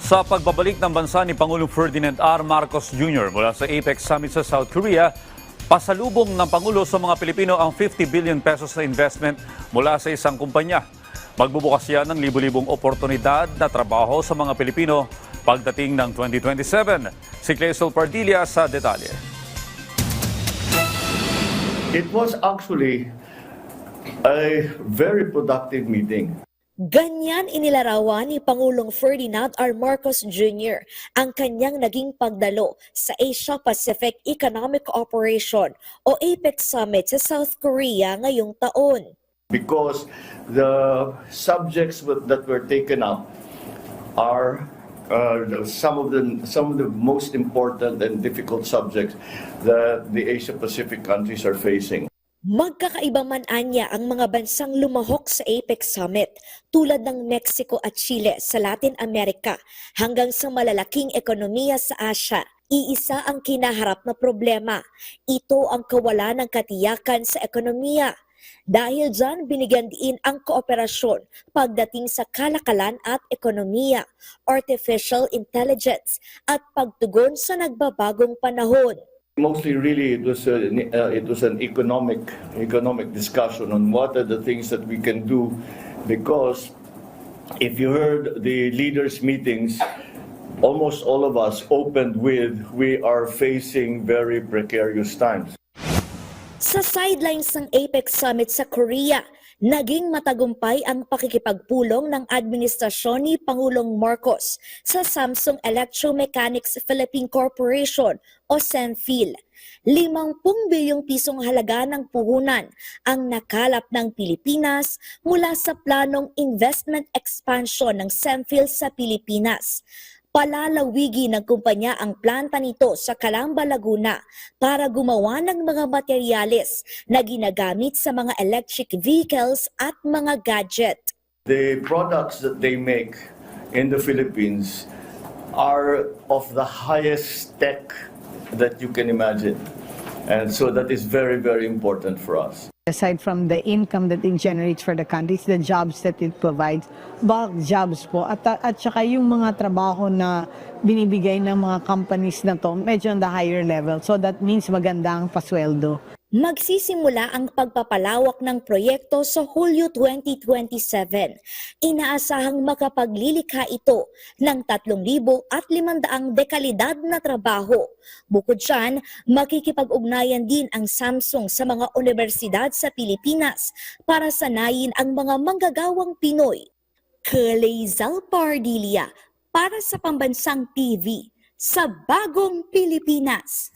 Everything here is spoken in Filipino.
Sa pagbabalik ng bansa ni Pangulong Ferdinand R. Marcos Jr. mula sa APEC Summit sa South Korea, pasalubong ng Pangulo sa mga Pilipino ang 50 billion pesos na investment mula sa isang kumpanya. Magbubukas yan ng libu-libong oportunidad na trabaho sa mga Pilipino pagdating ng 2027. Si Clesol Pardilla sa detalye. It was actually a very productive meeting. Ganyan inilarawan ni Pangulong Ferdinand R. Marcos Jr. ang kanyang naging pagdalo sa Asia-Pacific Economic Cooperation o APEC Summit sa South Korea ngayong taon. Because the subjects that were taken up are some of the most important and difficult subjects that the Asia-Pacific countries are facing. Magkakaiba man anya ang mga bansang lumahok sa APEC Summit tulad ng Mexico at Chile sa Latin America hanggang sa malalaking ekonomiya sa Asia. Iisa ang kinaharap na problema. Ito ang kawalan ng katiyakan sa ekonomiya. Dahil dyan, binigyan din ang kooperasyon pagdating sa kalakalan at ekonomiya, artificial intelligence at pagtugon sa nagbabagong panahon. Mostly, really, it was an economic discussion on what are the things that we can do, because if you heard the leaders' meetings, almost all of us opened with, we are facing very precarious times. Sa sidelines ng APEC Summit sa Korea, naging matagumpay ang pakikipagpulong ng administrasyon ni Pangulong Marcos sa Samsung Electromechanics Philippine Corporation o SEMPHIL. 50 bilyong pisong halaga ng puhunan ang nakalap ng Pilipinas mula sa planong investment expansion ng SEMPHIL sa Pilipinas. Palalawigi ng kumpanya ang planta nito sa Calamba, Laguna para gumawa ng mga materyales na ginagamit sa mga electric vehicles at mga gadget. The products that they make in the Philippines are of the highest tech that you can imagine. And so that is very, very important for us. Aside from the income that it generates for the countries, the jobs that it provides, bulk jobs po, at saka yung mga trabaho na binibigay ng mga companies na to, medyo on the higher level. So that means maganda ang pasweldo. Magsisimula ang pagpapalawak ng proyekto sa Hulyo 2027. Inaasahang makapaglilikha ito ng 3,500 dekalidad na trabaho. Bukod dyan, makikipag-ugnayan din ang Samsung sa mga universidad sa Pilipinas para sanayin ang mga manggagawang Pinoy. Clesol Pardilla para sa Pambansang TV sa Bagong Pilipinas.